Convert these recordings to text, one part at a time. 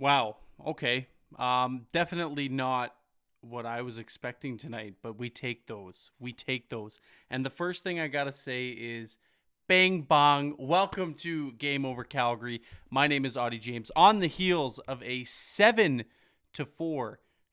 Wow. Okay. Definitely not what I was expecting tonight, but we take those. We take those. And the first thing I got to say is bang bong. Welcome to Game Over Calgary. My name is Auddie James. On the heels of a 7-4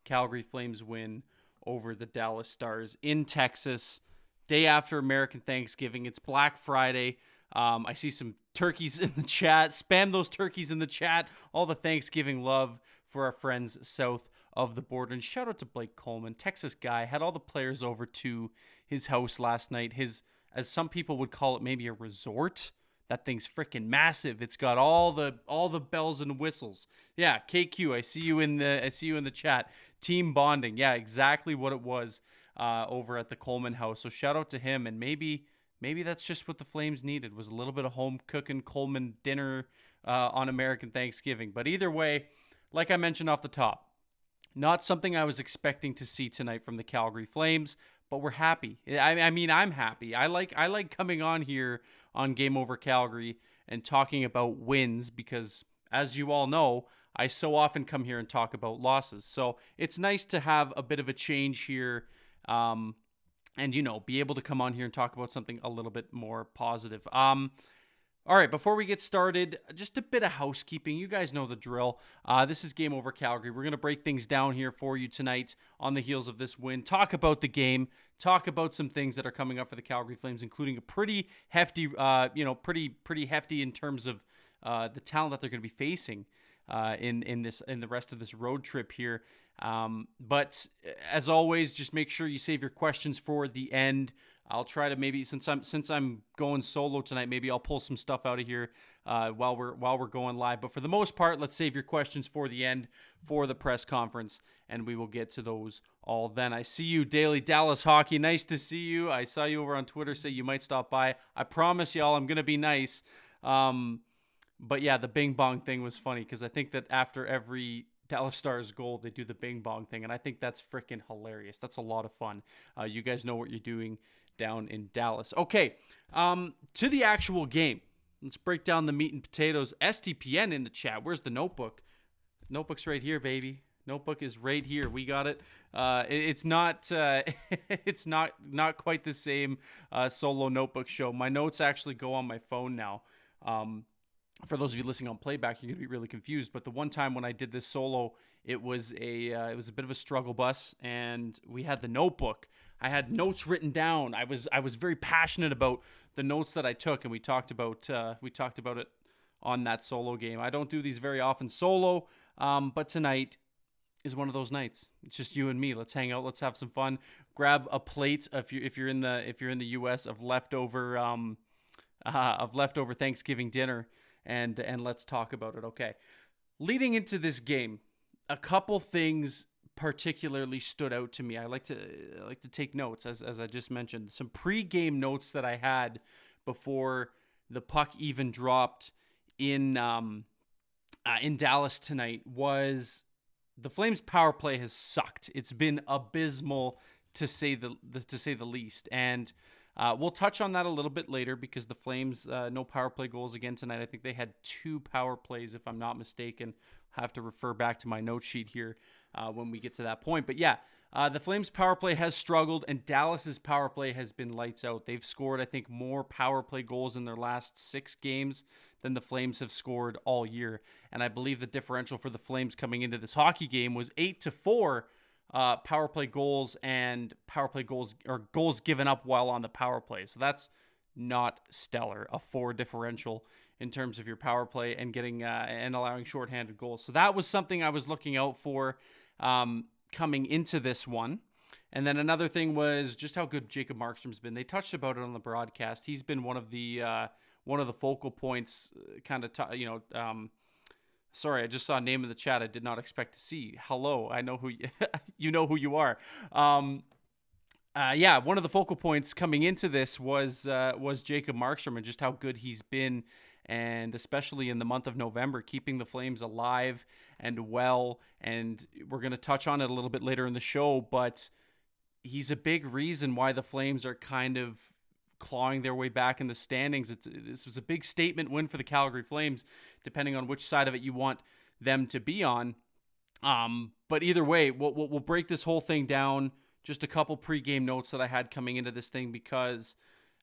Calgary Flames win over the Dallas Stars in Texas, day after American Thanksgiving. It's Black Friday. I see some turkeys in the chat. Spam those turkeys in the chat. All the Thanksgiving love for our friends south of the border. And shout out to Blake Coleman, Texas guy. Had all the players over to his house last night. His, as some people would call it, maybe a resort. That thing's freaking massive. It's got all the bells and whistles. Yeah, KQ, I see you in the chat. Team bonding. Yeah, exactly what it was over at the Coleman house. So shout out to him, and maybe that's just what the Flames needed, was a little bit of home cooking Coleman dinner on American Thanksgiving. But either way, like I mentioned off the top, not something I was expecting to see tonight from the Calgary Flames, but we're happy. I mean, I'm happy. I like coming on here on Game Over Calgary and talking about wins because, as you all know, I so often come here and talk about losses. So it's nice to have a bit of a change here. And, be able to come on here and talk about something a little bit more positive. All right, before we get started, just a bit of housekeeping. You guys know the drill. This is Game Over Calgary. We're going to break things down here for you tonight on the heels of this win. Talk about the game. Talk about some things that are coming up for the Calgary Flames, including a pretty hefty, pretty hefty in terms of the talent that they're going to be facing in the rest of this road trip here. But as always, just make sure you save your questions for the end. I'll try to maybe, since I'm going solo tonight, maybe I'll pull some stuff out of here while we're going live. But for the most part, let's save your questions for the end, for the press conference, and we will get to those all then. I see you, Daily Dallas Hockey. Nice to see you. I saw you over on Twitter say you might stop by. I promise y'all I'm gonna be nice. But yeah, the bing bong thing was funny because I think that after every Dallas Stars goal, they do the bing bong thing, and I think that's freaking hilarious. That's a lot of fun. You guys know what you're doing down in Dallas. Okay, to the actual game. Let's break down the meat and potatoes. STPN in the chat. Where's the notebook? Notebook's right here, baby. Notebook is right here. We got it. It's not it's not quite the same solo notebook show. My notes actually go on my phone now. For those of you listening on playback, you're going to be really confused. But the one time when I did this solo, it was a bit of a struggle bus, and we had the notebook. I had notes written down. I was very passionate about the notes that I took, and we talked about it on that solo game. I don't do these very often solo, but tonight is one of those nights. It's just you and me. Let's hang out. Let's have some fun. Grab a plate if you're in the U.S. of leftover Thanksgiving dinner. And let's talk about it. Okay. Leading into this game, a couple things particularly stood out to me. I like to take notes, as I just mentioned. Some pre-game notes that I had before the puck even dropped in Dallas tonight was the Flames power play has sucked. It's been abysmal to say the least. And we'll touch on that a little bit later because the Flames, no power play goals again tonight. I think they had 2 power plays, if I'm not mistaken. I'll have to refer back to my note sheet here when we get to that point. But yeah, the Flames power play has struggled, and Dallas's power play has been lights out. They've scored, I think, more power play goals in their last 6 games than the Flames have scored all year. And I believe the differential for the Flames coming into this hockey game was 8-4. Power play goals and power play goals or goals given up while on the power play. So that's not stellar, a 4 differential in terms of your power play and getting and allowing shorthanded goals. So that was something I was looking out for coming into this one. And then another thing was just how good Jacob Markstrom's been. They touched about it on the broadcast. He's been one of the focal points, sorry, I just saw a name in the chat I did not expect to see. Hello, I know who you know who you are. One of the focal points coming into this was Jacob Markstrom and just how good he's been, and especially in the month of November, keeping the Flames alive and well. And we're going to touch on it a little bit later in the show, but he's a big reason why the Flames are kind of clawing their way back in the standings. This was a big statement win for the Calgary Flames, depending on which side of it you want them to be on. But either way, we'll break this whole thing down. Just a couple pregame notes that I had coming into this thing because,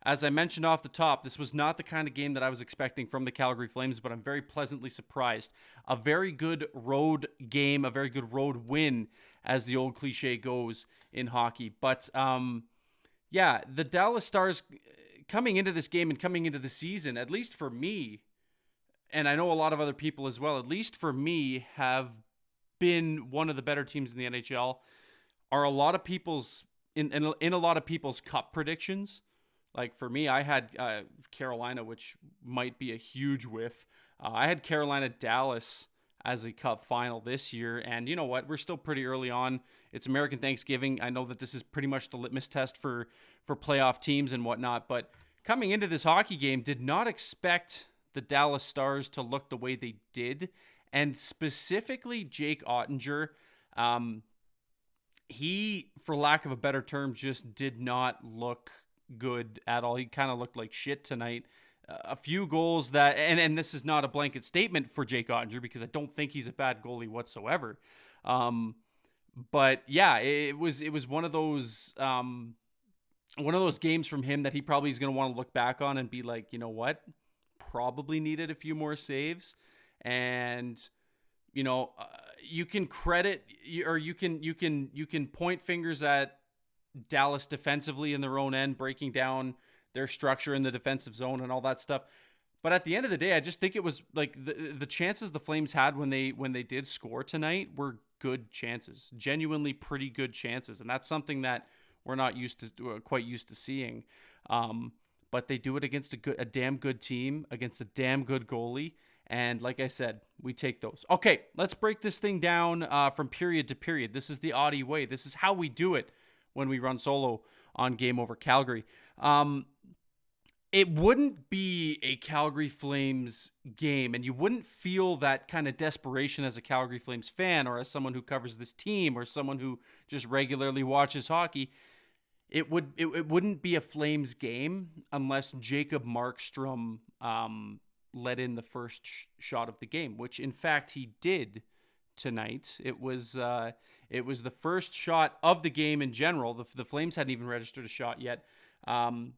as I mentioned off the top, this was not the kind of game that I was expecting from the Calgary Flames, but I'm very pleasantly surprised. A very good road game, a very good road win, as the old cliche goes in hockey. But, yeah, the Dallas Stars coming into this game and coming into the season, at least for me, and I know a lot of other people as well, at least for me, have been one of the better teams in the NHL. Are a lot of people's in a lot of people's cup predictions. Like for me, I had Carolina, which might be a huge whiff. I had Carolina Dallas as a cup final this year, and you know what? We're still pretty early on. It's American Thanksgiving. I know that this is pretty much the litmus test for playoff teams and whatnot. But coming into this hockey game, did not expect the Dallas Stars to look the way they did, and specifically Jake Oettinger. He, for lack of a better term, just did not look good at all. He kind of looked like shit tonight. A few goals that, and this is not a blanket statement for Jake Oettinger because I don't think he's a bad goalie whatsoever. But yeah, it was one of those games from him that he probably is going to want to look back on and be like, you know what, probably needed a few more saves, and you know. You can credit, or you can point fingers at Dallas defensively in their own end, breaking down their structure in the defensive zone and all that stuff. But at the end of the day, I just think it was like the chances the Flames had when they did score tonight were good chances, genuinely pretty good chances, and that's something that we're not quite used to seeing. But they do it against a damn good team, against a damn good goalie. And like I said, we take those. Okay, let's break this thing down from period to period. This is the Auddie way. This is how we do it when we run solo on Game Over Calgary. It wouldn't be a Calgary Flames game, and you wouldn't feel that kind of desperation as a Calgary Flames fan or as someone who covers this team or someone who just regularly watches hockey. It wouldn't be a Flames game unless Jacob Markstrom let in the first shot of the game, which in fact he did tonight. It was the first shot of the game in general. The Flames hadn't even registered a shot yet, and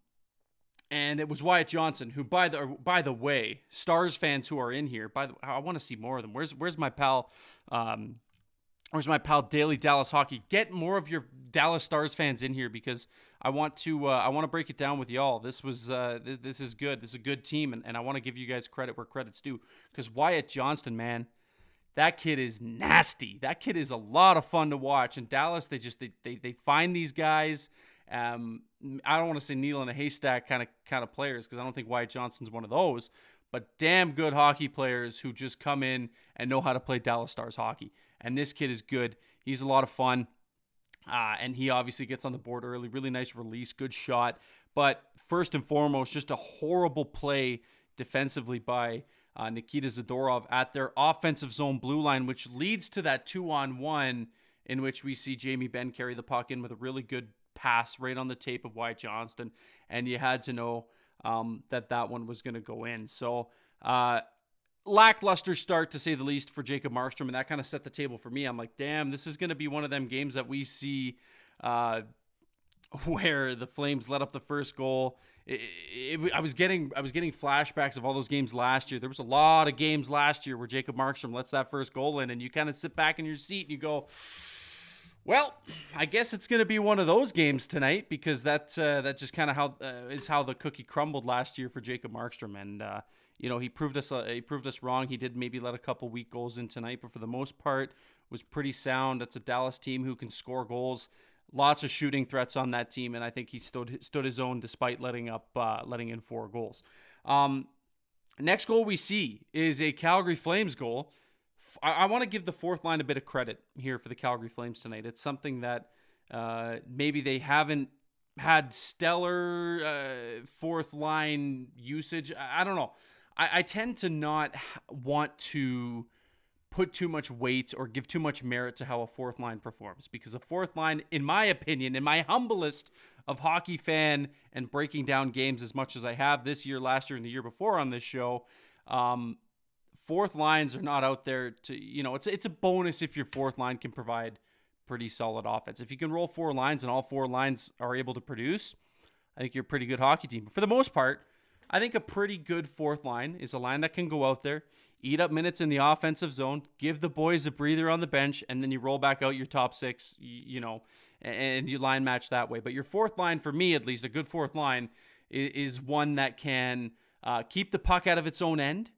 it was Wyatt Johnston, who by the way, Stars fans who are in here, I want to see more of them. Where's my pal? Where's my pal Daily Dallas Hockey? Get more of your Dallas Stars fans in here because I want to break it down with y'all. This is good. This is a good team, and I want to give you guys credit where credit's due. Because Wyatt Johnston, man, that kid is nasty. That kid is a lot of fun to watch. And Dallas, they find these guys. I don't want to say needle in a haystack kind of players because I don't think Wyatt Johnston's one of those. But damn good hockey players who just come in and know how to play Dallas Stars hockey. And this kid is good. He's a lot of fun. And he obviously gets on the board early. Really nice release. Good shot. But first and foremost, just a horrible play defensively by Nikita Zadorov at their offensive zone blue line, which leads to that 2-on-1 in which we see Jamie Benn carry the puck in with a really good pass right on the tape of Wyatt Johnston. And you had to know that one was going to go in. So, lackluster start to say the least for Jacob Markstrom, and that kind of set the table for me. I'm like, damn, this is going to be one of them games that we see where the Flames let up the first goal. I was getting flashbacks of all those games last year. There was a lot of games last year where Jacob Markstrom lets that first goal in, and you kind of sit back in your seat and you go, well, I guess it's going to be one of those games tonight because that's just kind of how the cookie crumbled last year for Jacob Markstrom, and he proved us wrong. He did maybe let a couple weak goals in tonight, but for the most part was pretty sound. That's a Dallas team who can score goals. Lots of shooting threats on that team, and I think he stood his own despite letting in 4 goals. Next goal we see is a Calgary Flames goal. I want to give the fourth line a bit of credit here for the Calgary Flames tonight. It's something that maybe they haven't had stellar fourth line usage. I don't know. I tend to not want to put too much weight or give too much merit to how a fourth line performs, because a fourth line, in my opinion, in my humblest of hockey fan and breaking down games as much as I have this year, last year, and the year before on this show, fourth lines are not out there to, it's a bonus if your fourth line can provide pretty solid offense. If you can roll 4 lines and all 4 lines are able to produce, I think you're a pretty good hockey team. But for the most part, I think a pretty good fourth line is a line that can go out there, eat up minutes in the offensive zone, give the boys a breather on the bench, and then you roll back out your top 6, and you line match that way. But your fourth line, for me at least, a good fourth line is one that can keep the puck out of its own end,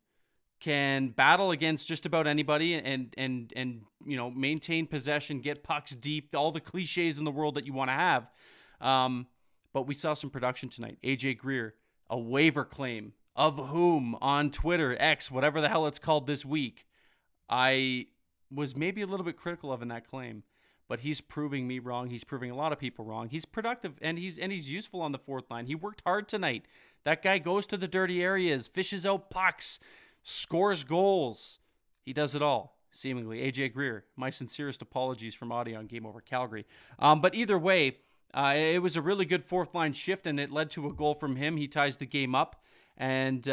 can battle against just about anybody, and maintain possession, get pucks deep, all the cliches in the world that you want to have. But we saw some production tonight. AJ Greer, a waiver claim, of whom on Twitter, X, whatever the hell it's called this week, I was maybe a little bit critical of in that claim. But he's proving me wrong. He's proving a lot of people wrong. He's productive, and he's useful on the fourth line. He worked hard tonight. That guy goes to the dirty areas, fishes out pucks, scores goals. He does it all, seemingly. AJ Greer, my sincerest apologies from Auddie on Game Over Calgary. But either way, it was a really good fourth line shift, and it led to a goal from him. He ties the game up, and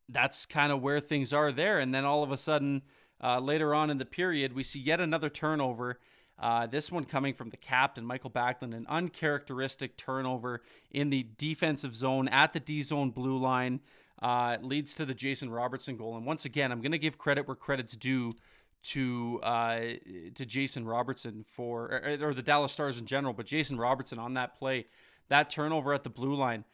that's kind of where things are there. And then all of a sudden, later on in the period, we see yet another turnover. This one coming from the captain, Michael Backlund, an uncharacteristic turnover in the defensive zone at the D-zone blue line, leads to the Jason Robertson goal. And once again, I'm going to give credit where credit's due to Jason Robertson or the Dallas Stars in general, but Jason Robertson on that play, that turnover at the blue line.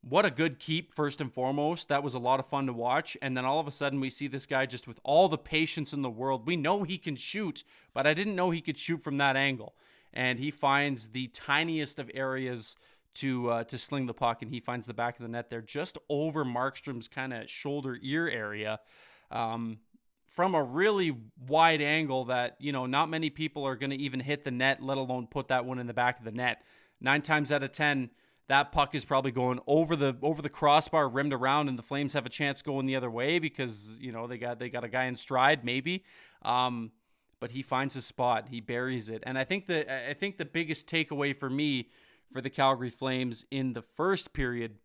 What a good keep, first and foremost. That was a lot of fun to watch. And then all of a sudden we see this guy just with all the patience in the world. We know he can shoot, but I didn't know he could shoot from that angle. And he finds the tiniest of areas to sling the puck, and he finds the back of the net there just over Markstrom's kind of shoulder ear area, from a really wide angle that, not many people are going to even hit the net, let alone put that one in the back of the net. 9 times out of 10, that puck is probably going over the crossbar, rimmed around, and the Flames have a chance going the other way because they got a guy in stride maybe, but he finds his spot, he buries it, and I think the biggest takeaway for me for the Calgary Flames in the first period,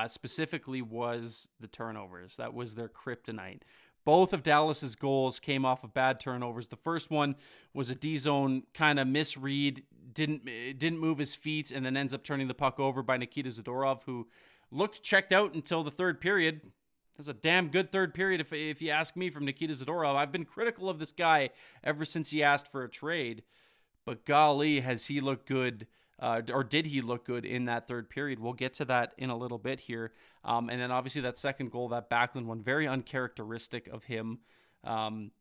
specifically, was the turnovers. That was their kryptonite. Both of Dallas's goals came off of bad turnovers. The first one was a D-zone kind of misread, didn't move his feet, and then ends up turning the puck over by Nikita Zadorov, who looked checked out until the third period. That's a damn good third period, if you ask me, from Nikita Zadorov. I've been critical of this guy ever since he asked for a trade, but golly, has he looked good, or did he look good in that third period? We'll get to that in a little bit here. And then obviously that second goal, that Backlund one, very uncharacteristic of him. And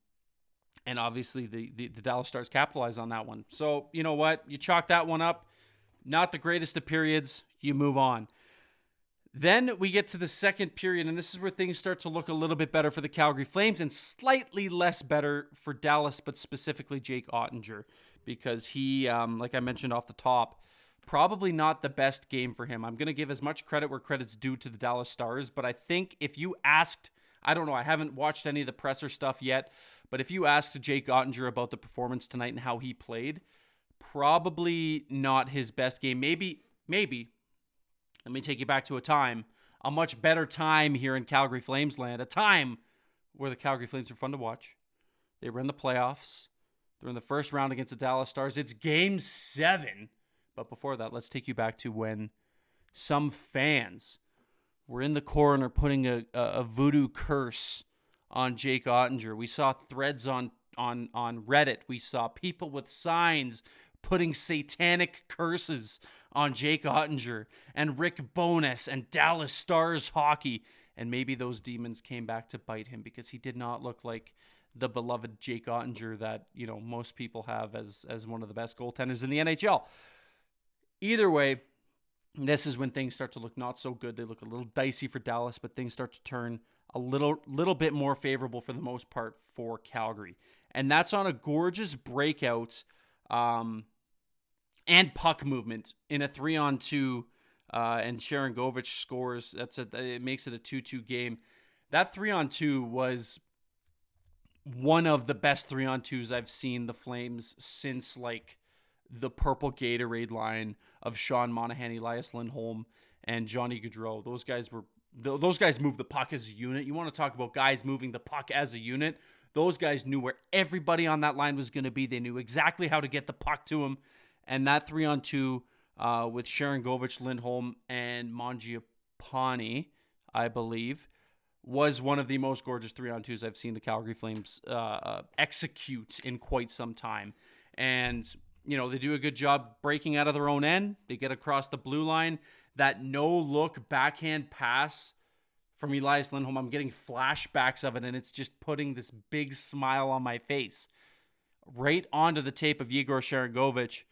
obviously the Dallas Stars capitalize on that one. So, you know what? You chalk that one up. Not the greatest of periods. You move on. Then we get to the second period, and this is where things start to look a little bit better for the Calgary Flames and slightly less better for Dallas, but specifically Jake Oettinger, because he, like I mentioned off the top, probably not the best game for him. I'm going to give as much credit where credit's due to the Dallas Stars, but I think if you asked, I don't know, I haven't watched any of the presser stuff yet, but if you asked Jake Oettinger about the performance tonight and how he played, probably not his best game. Maybe, let me take you back to a much better time here in Calgary Flames land, a time where the Calgary Flames are fun to watch. They were in the playoffs. They're in the first round against the Dallas Stars. It's Game 7. But before that, let's take you back to when some fans were in the corner putting a voodoo curse on Jake Oettinger. We saw threads on Reddit. We saw people with signs putting satanic curses on Jake Oettinger and Rick Bowness and Dallas Stars hockey. And maybe those demons came back to bite him because he did not look like the beloved Jake Oettinger that, most people have as one of the best goaltenders in the NHL. Either way, this is when things start to look not so good. They look a little dicey for Dallas, but things start to turn a little bit more favorable for the most part for Calgary. And that's on a gorgeous breakout and puck movement in a 3-on-2, and Sharon Govich scores. It makes it a 2-2 game. That 3-on-2 was one of the best 3-on-2s I've seen the Flames since the purple Gatorade line of Sean Monahan, Elias Lindholm, and Johnny Gaudreau. Those guys were those guys move the puck as a unit. You want to talk about guys moving the puck as a unit. Those guys knew where everybody on that line was going to be. They knew exactly how to get the puck to him. And that 3-on-2 with Sharangovich, Lindholm, and Mangiapane, I believe, was one of the most gorgeous 3-on-2s I've seen the Calgary Flames execute in quite some time. And, you know, they do a good job breaking out of their own end. They get across the blue line. That no-look backhand pass from Elias Lindholm, I'm getting flashbacks of it, and it's just putting this big smile on my face. Right onto the tape of Yegor Sharangovich.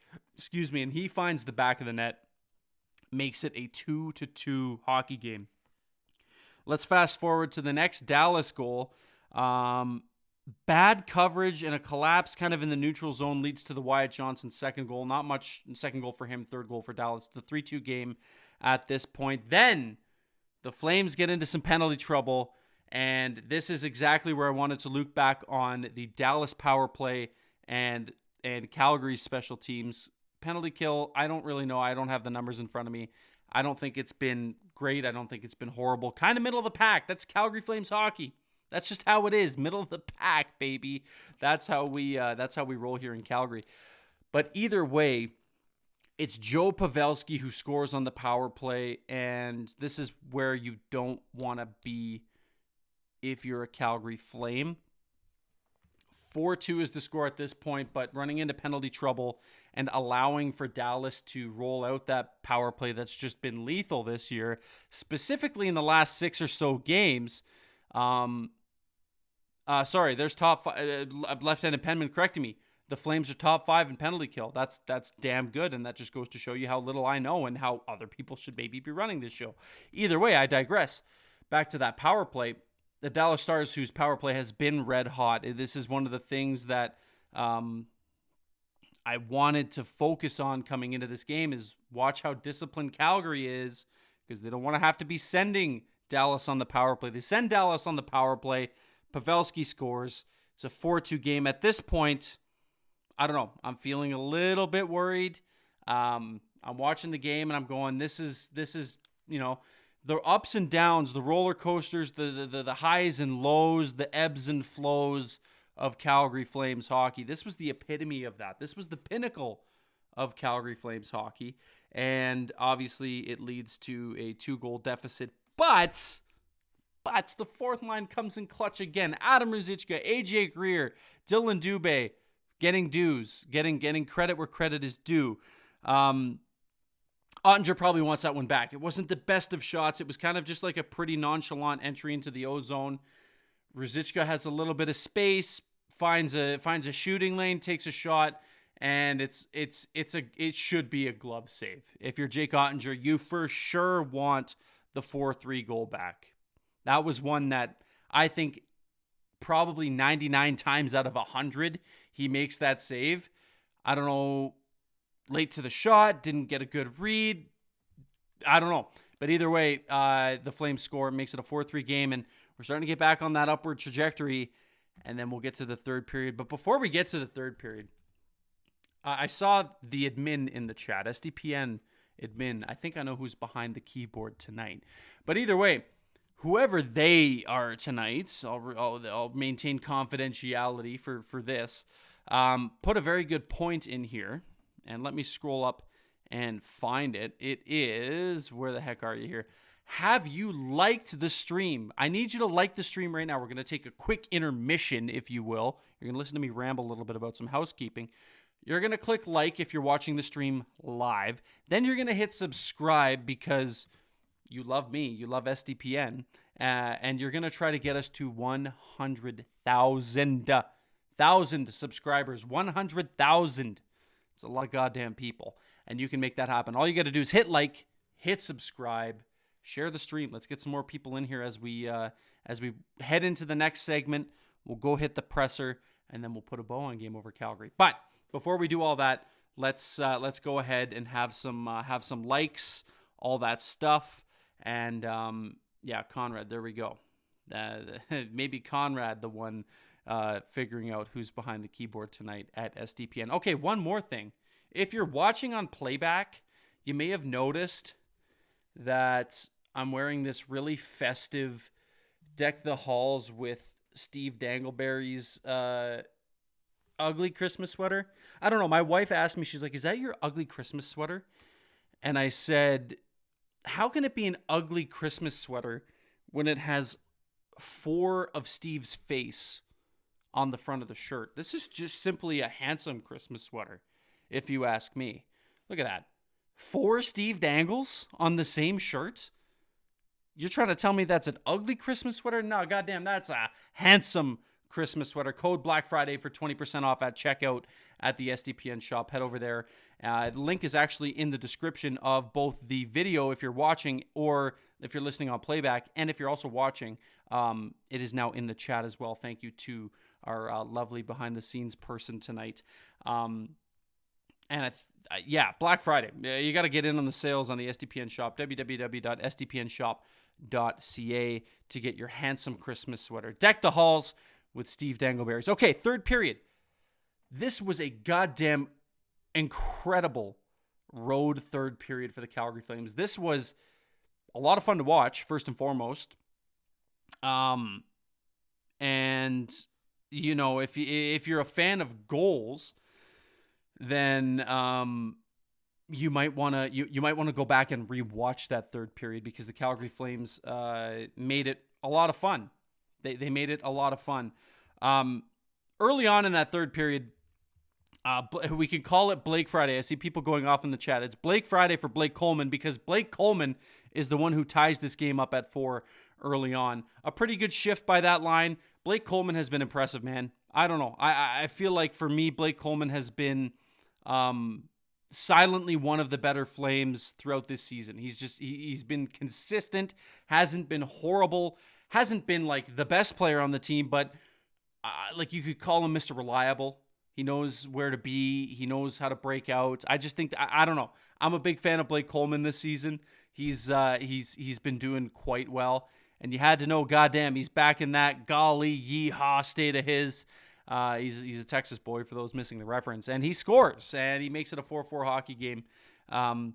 And he finds the back of the net. Makes it a 2-2 hockey game. Let's fast forward to the next Dallas goal. Bad coverage and a collapse kind of in the neutral zone leads to the Wyatt Johnson second goal. Not much second goal for him, third goal for Dallas. The 3-2 game at this point. Then the Flames get into some penalty trouble, and this is exactly where I wanted to loop back on the Dallas power play and Calgary's special teams. Penalty kill, I don't really know. I don't have the numbers in front of me. I don't think it's been great. I don't think it's been horrible. Kind of middle of the pack. That's Calgary Flames hockey. That's just how it is. Middle of the pack, baby. That's how we roll here in Calgary. But either way, it's Joe Pavelski who scores on the power play, and this is where you don't want to be if you're a Calgary Flame. 4-2 is the score at this point, but running into penalty trouble and allowing for Dallas to roll out that power play that's just been lethal this year, specifically in the last 6 or so games. There's top five, left-handed penman correcting me. The Flames are top 5 in penalty kill. That's damn good, and that just goes to show you how little I know and how other people should maybe be running this show. Either way, I digress. Back to that power play. The Dallas Stars, whose power play has been red hot, this is one of the things that I wanted to focus on coming into this game is watch how disciplined Calgary is, because they don't want to have to be sending Dallas on the power play. They send Dallas on the power play. Pavelski scores. It's a 4-2 game. At this point, I don't know. I'm feeling a little bit worried. I'm watching the game and I'm going, this is the ups and downs, the roller coasters, the highs and lows, the ebbs and flows of Calgary Flames hockey. This was the epitome of that. This was the pinnacle of Calgary Flames hockey. And obviously it leads to a 2-goal deficit. But the fourth line comes in clutch again. Adam Ruzicka, AJ Greer, Dylan Dubé getting dues, getting credit where credit is due. Ottinger probably wants that one back. It wasn't the best of shots. It was kind of just like a pretty nonchalant entry into the O-zone. Ruzicka has a little bit of space, finds a shooting lane, takes a shot, and it should be a glove save. If you're Jake Ottinger, you for sure want the 4-3 goal back. That was one that I think probably 99 times out of 100 he makes that save. I don't know, late to the shot, didn't get a good read. I don't know. But either way, the Flames score, makes it a 4-3 game, and we're starting to get back on that upward trajectory, and then we'll get to the third period. But before we get to the third period, I saw the admin in the chat, SDPN admin. I think I know who's behind the keyboard tonight. But either way, whoever they are tonight, I'll maintain confidentiality for this, put a very good point in here. And let me scroll up and find it. It is, where the heck are you here? Have you liked the stream? I need you to like the stream right now. We're going to take a quick intermission, if you will. You're going to listen to me ramble a little bit about some housekeeping. You're going to click like if you're watching the stream live. Then you're going to hit subscribe because you love me. You love SDPN. And you're going to try to get us to 100,000 subscribers. 100,000. It's a lot of goddamn people. And you can make that happen. All you got to do is hit like, hit subscribe, share the stream. Let's get some more people in here as we head into the next segment. We'll go hit the presser, and then we'll put a bow on Game Over Calgary. But before we do all that, let's go ahead and have some likes, all that stuff. And Conrad, there we go. Maybe Conrad, the one figuring out who's behind the keyboard tonight at SDPN. Okay, one more thing. If you're watching on playback, you may have noticed that I'm wearing this really festive Deck the Halls with Steve Dangleberry's ugly Christmas sweater. I don't know. My wife asked me, she's like, is that your ugly Christmas sweater? And I said, how can it be an ugly Christmas sweater when it has 4 of Steve's face on the front of the shirt? This is just simply a handsome Christmas sweater, if you ask me. Look at that. 4 Steve Dangles on the same shirt? You're trying to tell me that's an ugly Christmas sweater? No, goddamn, that's a handsome Christmas sweater. Code Black Friday for 20% off at checkout at the SDPN shop. Head over there. The link is actually in the description of both the video if you're watching or if you're listening on playback. And if you're also watching, it is now in the chat as well. Thank you to our lovely behind-the-scenes person tonight. Yeah, Black Friday. You got to get in on the sales on the SDPN shop, www.sdpnshop.ca, to get your handsome Christmas sweater. Deck the halls with Steve Dangleberry's. Okay, third period. This was a goddamn incredible road third period for the Calgary Flames. This was a lot of fun to watch, first and foremost. And you know, if you're a fan of goals, then you might want to go back and rewatch that third period, because the Calgary Flames made it a lot of fun. They made it a lot of fun. Early on in that third period, we can call it Blake Friday. I see people going off in the chat. It's Blake Friday for Blake Coleman, because Blake Coleman is the one who ties this game up at 4 early on. A pretty good shift by that line. Blake Coleman has been impressive, man. I don't know. I feel like for me, Blake Coleman has been silently one of the better Flames throughout this season. He's been consistent, hasn't been horrible, hasn't been like the best player on the team, but like you could call him Mr. Reliable. He knows where to be. He knows how to break out. I just think I don't know. I'm a big fan of Blake Coleman this season. He's been doing quite well, and you had to know, goddamn, he's back in that golly yeehaw state of his. He's a Texas boy, for those missing the reference, and he scores, and he makes it a 4-4 hockey game. And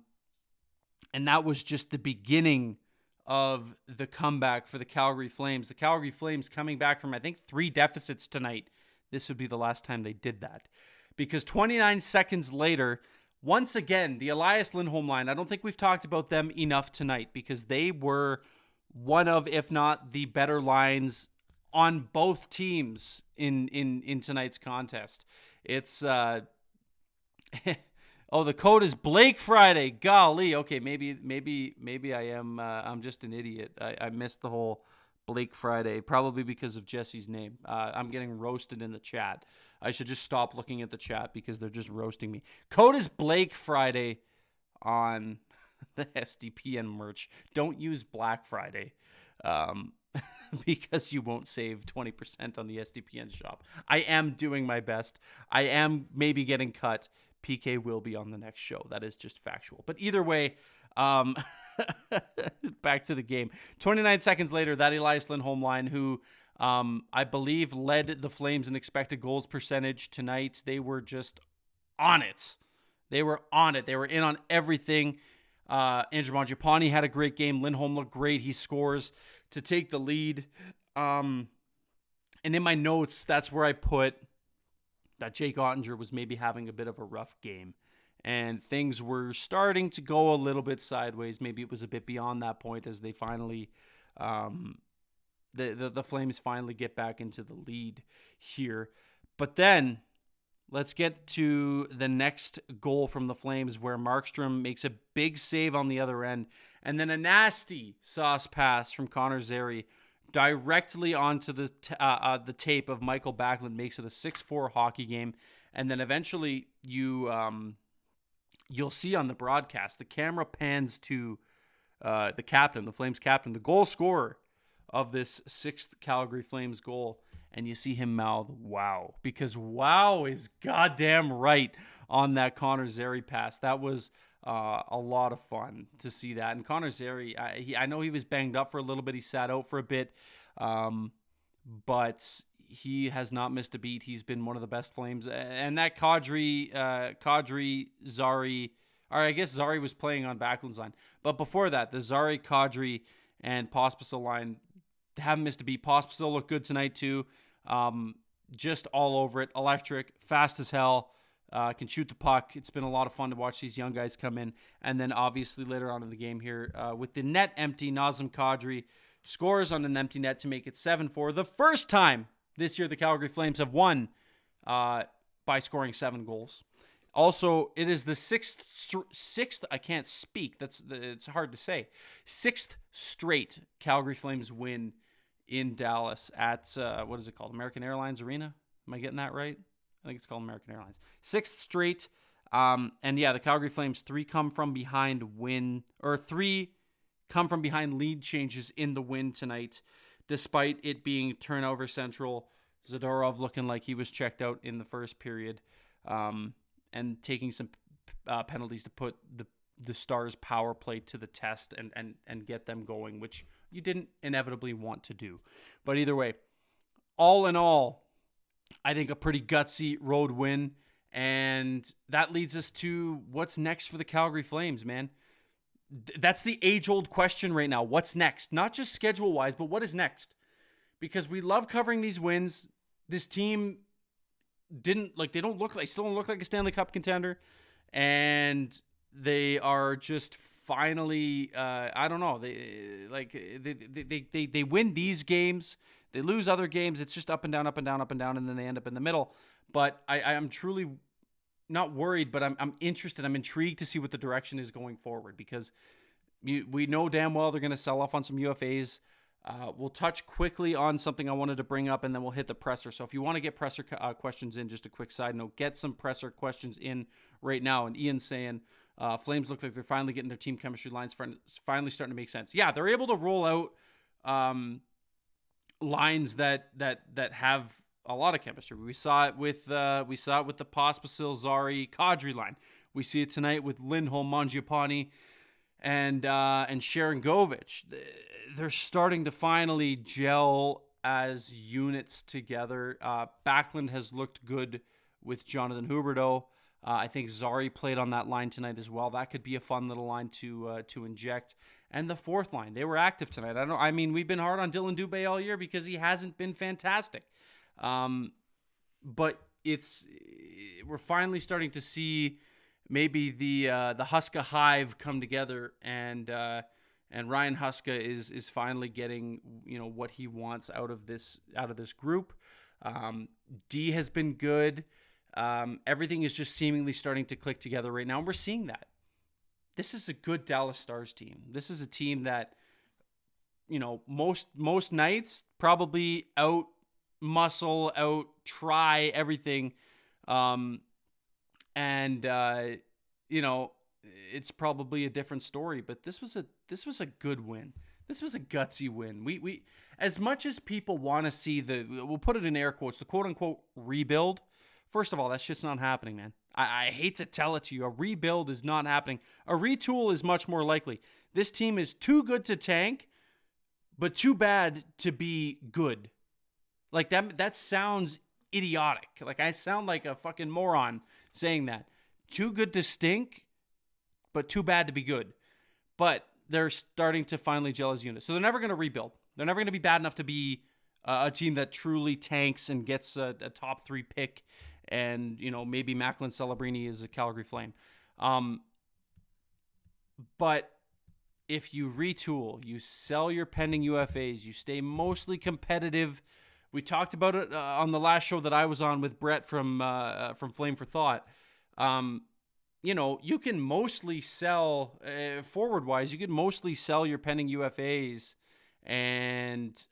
that was just the beginning of the comeback for the Calgary Flames. The Calgary Flames coming back from, I think, 3 deficits tonight. This would be the last time they did that, because 29 seconds later, once again, the Elias Lindholm line, I don't think we've talked about them enough tonight, because they were one of, if not the better lines on both teams in tonight's contest. It's oh, the code is Blake Friday. Golly, okay, maybe I am. I'm just an idiot. I missed the whole Blake Friday, probably because of Jesse's name. I'm getting roasted in the chat. I should just stop looking at the chat, because they're just roasting me. Code is Blake Friday on the SDPN merch. Don't use Black Friday. Because you won't save 20% on the SDPN shop. I am doing my best. I am maybe getting cut. PK will be on the next show. That is just factual. But either way, back to the game. 29 seconds later, that Elias Lindholm line, who I believe led the Flames in expected goals percentage tonight. They were just on it. They were on it. They were in on everything. Andrew Mangiapane had a great game. Lindholm looked great. He scores to take the lead. And in my notes, that's where I put that Jake Ottinger was maybe having a bit of a rough game, and things were starting to go a little bit sideways. Maybe it was a bit beyond that point, as they finally, the Flames finally get back into the lead here. But then let's get to the next goal from the Flames, where Markstrom makes a big save on the other end, and then a nasty sauce pass from Connor Zary directly onto the tape of Michael Backlund makes it a 6-4 hockey game. And then eventually you'll see on the broadcast, the camera pans to the captain, the Flames captain, the goal scorer of this 6th Calgary Flames goal, and you see him mouth, "Wow," because wow is goddamn right on that Connor Zary pass. That was a lot of fun to see that. And Connor Zary, I know he was banged up for a little bit. He sat out for a bit, but he has not missed a beat. He's been one of the best Flames. And that Kadri, Zary, Or I guess Zari was playing on Backlund's line. But before that, the Zari, Kadri, and Pospisil line haven't missed a beat. Pospisil looked good tonight too. Just all over it. Electric, fast as hell. Can shoot the puck. It's been a lot of fun to watch these young guys come in. And then obviously later on in the game here, with the net empty, Nazem Kadri scores on an empty net to make it 7-4. The first time this year the Calgary Flames have won by scoring 7 goals. Also, it is the sixth. I can't speak. It's hard to say. 6th straight Calgary Flames win in Dallas at what is it called? American Airlines Arena. Am I getting that right? I think it's called American Airlines. 6th straight. And yeah, the Calgary Flames 3 come from behind lead changes in the win tonight, despite it being turnover central. Zadorov looking like he was checked out in the first period, and taking some penalties to put the Stars' power play to the test and get them going, which you didn't inevitably want to do. But either way, all in all, I think a pretty gutsy road win. And that leads us to what's next for the Calgary Flames, man. That's the age-old question right now. What's next? Not just schedule-wise, but what is next? Because we love covering these wins. This team still don't look like a Stanley Cup contender. And they are just finally, I don't know. They win these games. They lose other games. It's just up and down, up and down, up and down, and then they end up in the middle. But I am truly not worried, but I'm interested. I'm intrigued to see what the direction is going forward, because we know damn well they're going to sell off on some UFAs. We'll touch quickly on something I wanted to bring up, and then we'll hit the presser. So if you want to get presser questions in, just a quick side note, get some presser questions in right now. And Ian's saying Flames look like they're finally getting their team chemistry lines finally starting to make sense. Yeah, they're able to roll out lines that have a lot of chemistry. We saw it with the Pospisil, Zari, Kadri line. We see it tonight with Lindholm, Mangiapane, and Sharon Govich. They're starting to finally gel as units together. Backlund has looked good with Jonathan Huberdeau. I think Zari played on that line tonight as well. That could be a fun little line to inject. And the fourth line, they were active tonight. We've been hard on Dylan Dubé all year because he hasn't been fantastic. But we're finally starting to see maybe the Huska Hive come together, and Ryan Huska is finally getting what he wants out of this group. D has been good. Everything is just seemingly starting to click together right now, and we're seeing that. This is a good Dallas Stars team. This is a team that, most nights probably out muscle, out try everything. It's probably a different story, but this was a good win. This was a gutsy win. We as much as people want to see we'll put it in air quotes, the quote unquote rebuild. First of all, that shit's not happening, man. I hate to tell it to you. A rebuild is not happening. A retool is much more likely. This team is too good to tank, but too bad to be good. Like that sounds idiotic. Like I sound like a fucking moron saying that. Too good to stink, but too bad to be good. But they're starting to finally gel as units. So they're never going to rebuild. They're never going to be bad enough to be a team that truly tanks and gets a top 3 pick. And, maybe Macklin Celebrini is a Calgary Flame. But if you retool, you sell your pending UFAs, you stay mostly competitive. We talked about it on the last show that I was on with Brett from Flame for Thought. You can mostly sell, forward-wise, you can mostly sell your pending UFAs and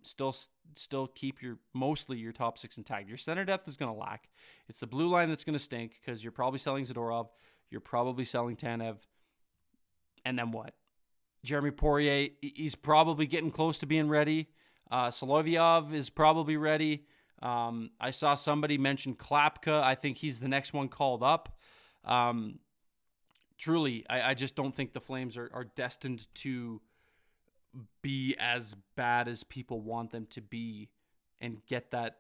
still keep mostly your top 6 intact. Your center depth is going to lack. It's the blue line that's going to stink because you're probably selling Zadorov. You're probably selling Tanev. And then what? Jeremy Poirier, he's probably getting close to being ready. Solovyov is probably ready. I saw somebody mention Klapka. I think he's the next one called up. Truly, I just don't think the Flames are destined to be as bad as people want them to be and get the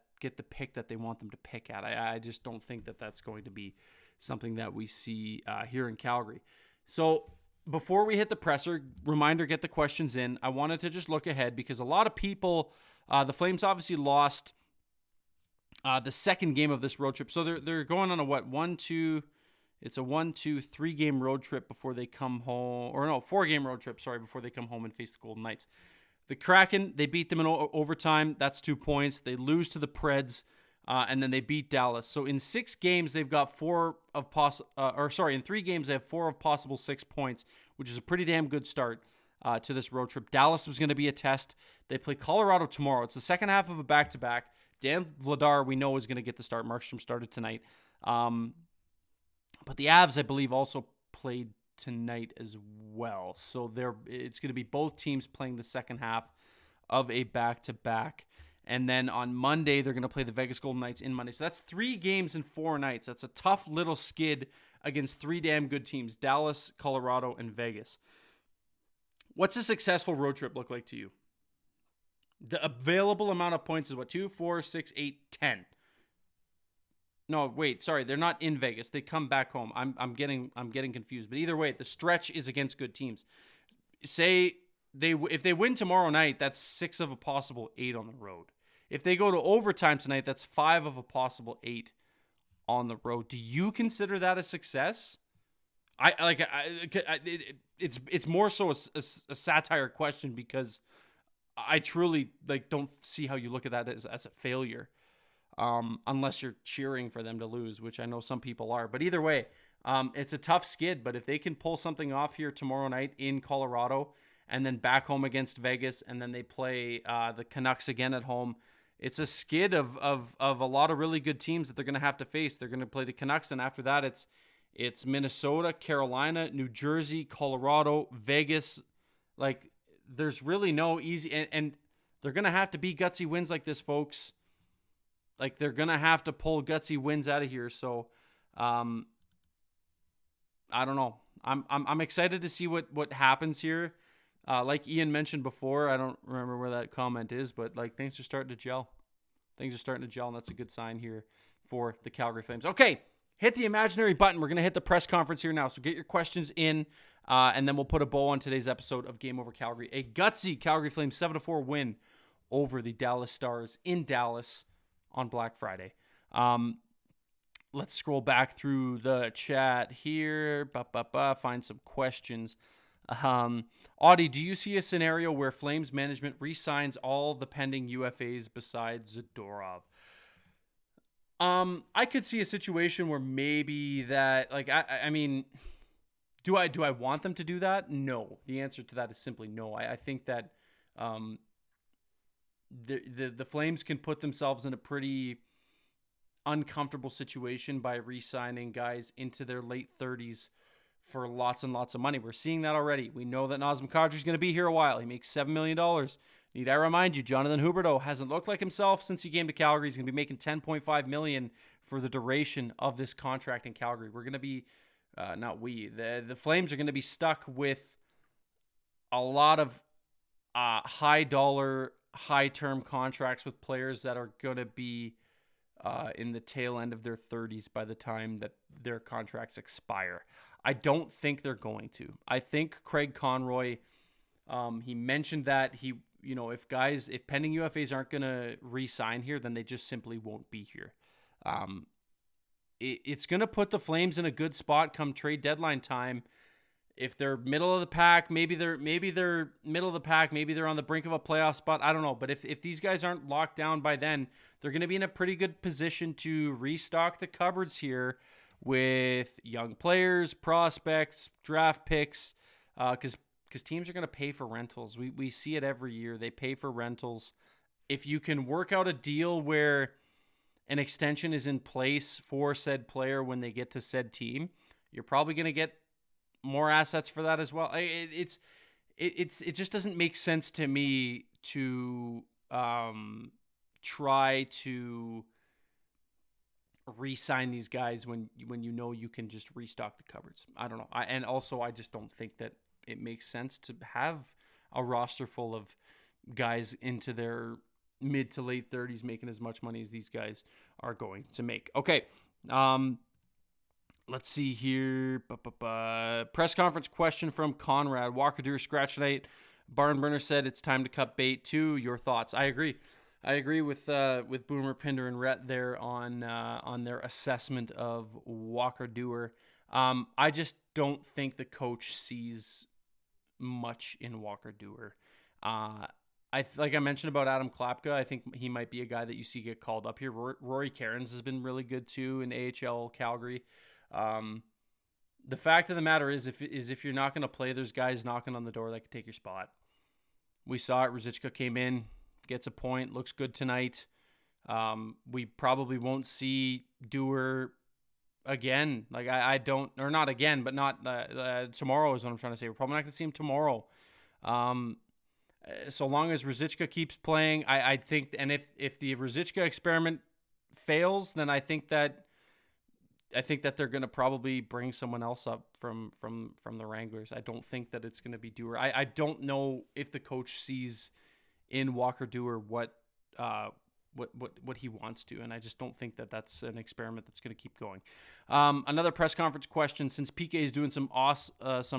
pick that they want them to pick at. I just don't think that that's going to be something that we see here in Calgary. So before we hit the presser, reminder, get the questions in. I wanted to just look ahead because a lot of people, the Flames obviously lost the second game of this road trip. So they're going on a 3-game road trip before they come home. Or no, 4-game road trip, before they come home and face the Golden Knights. The Kraken, they beat them in overtime. That's 2 points. They lose to the Preds, and then they beat Dallas. So in 6 games, they've got in 3 games, they have 4 of possible 6 points, which is a pretty damn good start to this road trip. Dallas was going to be a test. They play Colorado tomorrow. It's the second half of a back-to-back. Dan Vladar, we know, is going to get the start. Markstrom started tonight. But the Avs, I believe, also played tonight as well. So it's going to be both teams playing the second half of a back-to-back. And then on Monday, they're going to play the Vegas Golden Knights in Monday. So that's 3 games in 4 nights. That's a tough little skid against 3 damn good teams, Dallas, Colorado, and Vegas. What's a successful road trip look like to you? The available amount of points is what? 2, 4, 6, 8, 10. No, wait, sorry, they're not in Vegas. They come back home. I'm getting confused. But either way, the stretch is against good teams. Say if they win tomorrow night, that's 6 of a possible 8 on the road. If they go to overtime tonight, that's 5 of a possible 8 on the road. Do you consider that a success? It's more so a satire question because I truly don't see how you look at that as a failure, unless you're cheering for them to lose, which I know some people are. But either way, it's a tough skid. But if they can pull something off here tomorrow night in Colorado and then back home against Vegas, and then they play the Canucks again at home, it's a skid of a lot of really good teams that they're going to have to face. They're going to play the Canucks, and after that, it's Minnesota, Carolina, New Jersey, Colorado, Vegas. There's really no easy, and they're going to have to be gutsy wins like this, folks. They're going to have to pull gutsy wins out of here. So, I don't know. I'm excited to see what happens here. Like Ian mentioned before, I don't remember where that comment is, but things are starting to gel. Things are starting to gel, and that's a good sign here for the Calgary Flames. Okay, hit the imaginary button. We're going to hit the press conference here now, so get your questions in, and then we'll put a bow on today's episode of Game Over Calgary. A gutsy Calgary Flames 7-4 win over the Dallas Stars in Dallas on Black Friday. Let's scroll back through the chat here. Find some questions. Auddie, do you see a scenario where Flames management re-signs all the pending UFAs besides Zadorov? I could see a situation where maybe that, I mean, do I want them to do that? No. The answer to that is simply no. I think that the Flames can put themselves in a pretty uncomfortable situation by re-signing guys into their late 30s for lots and lots of money. We're seeing that already. We know that Nazem Kadri is going to be here a while. He makes $7 million. Need I remind you, Jonathan Huberdeau hasn't looked like himself since he came to Calgary. He's going to be making $10.5 million for the duration of this contract in Calgary. We're going to be, the Flames are going to be stuck with a lot of high-dollar, high-term contracts with players that are going to be in the tail end of their 30s by the time that their contracts expire. I don't think they're going to. I think Craig Conroy, he mentioned that if pending UFAs aren't going to re-sign here, then they just simply won't be here. It's going to put the Flames in a good spot come trade deadline time. If they're middle of the pack, maybe they're middle of the pack, maybe they're on the brink of a playoff spot. I don't know. But if these guys aren't locked down by then, they're going to be in a pretty good position to restock the cupboards here with young players, prospects, draft picks, because teams are going to pay for rentals. We see it every year. They pay for rentals. If you can work out a deal where an extension is in place for said player when they get to said team, you're probably going to get more assets for that as well. It just doesn't make sense to me to try to re-sign these guys when you know you can just restock the cupboards. I don't know. I just don't think that it makes sense to have a roster full of guys into their mid to late 30s making as much money as these guys are going to make. Okay. Let's see here. Press conference question from Conrad. Walker Duer scratch tonight. Barnburner said it's time to cut bait too. Your thoughts? I agree. I agree with Boomer, Pinder, and Rhett there on their assessment of Walker Duer. I just don't think the coach sees much in Walker Duer. Like I mentioned about Adam Klapka, I think he might be a guy that you see get called up here. Rory Cairns has been really good too in AHL Calgary. The fact of the matter is if you're not going to play, there's guys knocking on the door that could take your spot. We saw it. Ruzicka came in, gets a point, looks good tonight. We probably won't see Duer again. Like I don't, or not again, but not tomorrow is what I'm trying to say. We're probably not going to see him tomorrow. So long as Ruzicka keeps playing, I think, and if the Ruzicka experiment fails, then I think that they're going to probably bring someone else up from the Wranglers. I don't think that it's going to be Duer. I don't know if the coach sees in Walker Duer what he wants to, and I just don't think that that's an experiment that's going to keep going. Another press conference question: since PK is doing some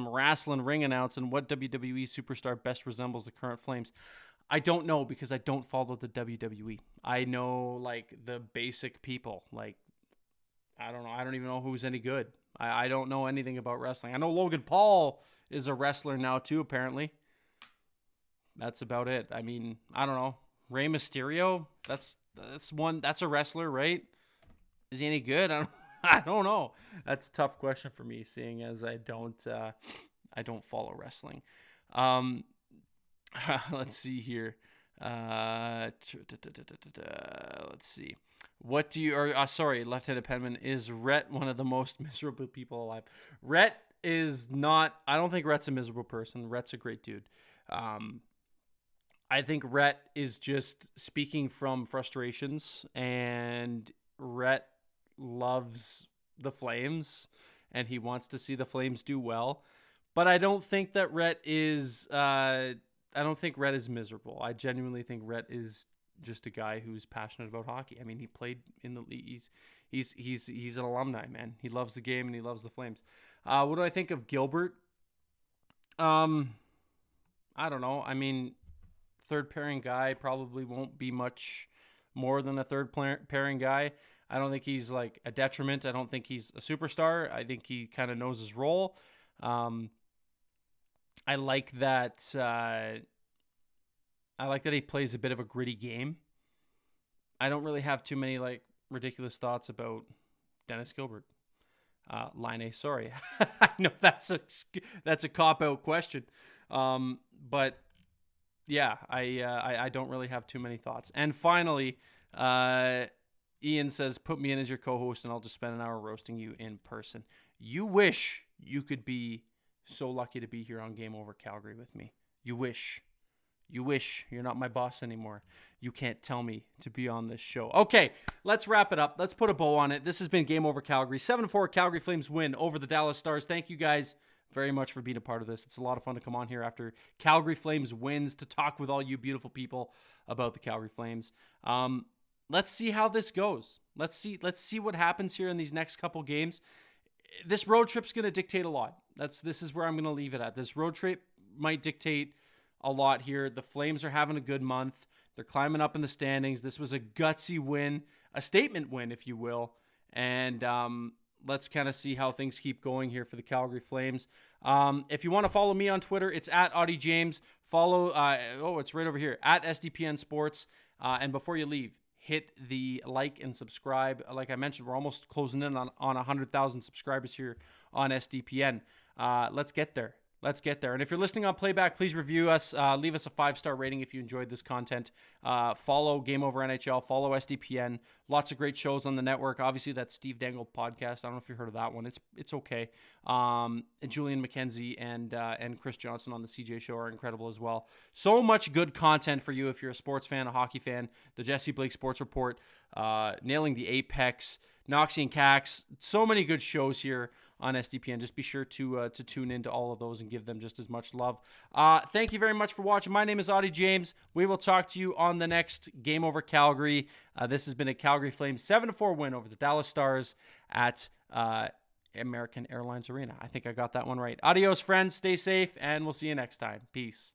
wrestling ring announcing, what WWE superstar best resembles the current Flames? I don't know because I don't follow the WWE. I know like the basic people. Like I don't know. I don't even know who's any good. I don't know anything about wrestling. I know Logan Paul is a wrestler now too. Apparently, that's about it. I mean, I don't know. Rey Mysterio, that's one. That's a wrestler, right? Is he any good? I don't know. That's a tough question for me, seeing as I don't follow wrestling. Let's see here. Let's see. What do you? Sorry, left-handed penman. Is Rhett one of the most miserable people alive? Rhett is not. I don't think Rhett's a miserable person. Rhett's a great dude. I think Rhett is just speaking from frustrations, and Rhett loves the Flames, and he wants to see the Flames do well. But I don't think that Rhett is. I don't think Rhett is miserable. I genuinely think Rhett is just a guy who's passionate about hockey. I mean, he played in the league. He's an alumni, man. He loves the game and he loves the Flames. What do I think of Gilbert? I don't know. I mean, third pairing guy probably won't be much more than a third pairing guy. I don't think he's like a detriment. I don't think he's a superstar. I think he kind of knows his role. I like that. I like that he plays a bit of a gritty game. I don't really have too many like ridiculous thoughts about Dennis Gilbert. Line, sorry. I know that's a cop-out question. But yeah, I don't really have too many thoughts. And finally, Ian says, put me in as your co-host and I'll just spend an hour roasting you in person. You wish you could be so lucky to be here on Game Over Calgary with me. You wish. You're not my boss anymore. You can't tell me to be on this show. Okay, let's wrap it up. Let's put a bow on it. This has been Game Over Calgary. 7-4 Calgary Flames win over the Dallas Stars. Thank you guys very much for being a part of this. It's a lot of fun to come on here after Calgary Flames wins to talk with all you beautiful people about the Calgary Flames. Let's see how this goes. Let's see what happens here in these next couple games. This road trip's going to dictate a lot. This is where I'm going to leave it at. This road trip might dictate a lot here. The Flames are having a good month. They're climbing up in the standings. This was a gutsy win, a statement win, if you will. And let's kind of see how things keep going here for the Calgary Flames. If you want to follow me on Twitter, it's at Auddie James. Follow, it's right over here, at SDPN Sports. And before you leave, hit the like and subscribe. Like I mentioned, we're almost closing in on 100,000 subscribers here on SDPN. Let's get there. And if you're listening on playback, please review us. Leave us a 5-star rating if you enjoyed this content. Follow Game Over NHL. Follow SDPN. Lots of great shows on the network. Obviously, that Steve Dangle podcast. I don't know if you heard of that one. It's okay. And Julian McKenzie and Chris Johnson on the CJ show are incredible as well. So much good content for you if you're a sports fan, a hockey fan. The Jesse Blake Sports Report, Nailing the Apex, Noxie and Cax. So many good shows here on SDPN. Just be sure to tune into all of those and give them just as much love. Thank you very much for watching. My name is Auddie James. We will talk to you on the next Game Over Calgary. This has been a Calgary Flames 7-4 win over the Dallas Stars at American Airlines Arena. I think I got that one right. Adios, friends. Stay safe, and we'll see you next time. Peace.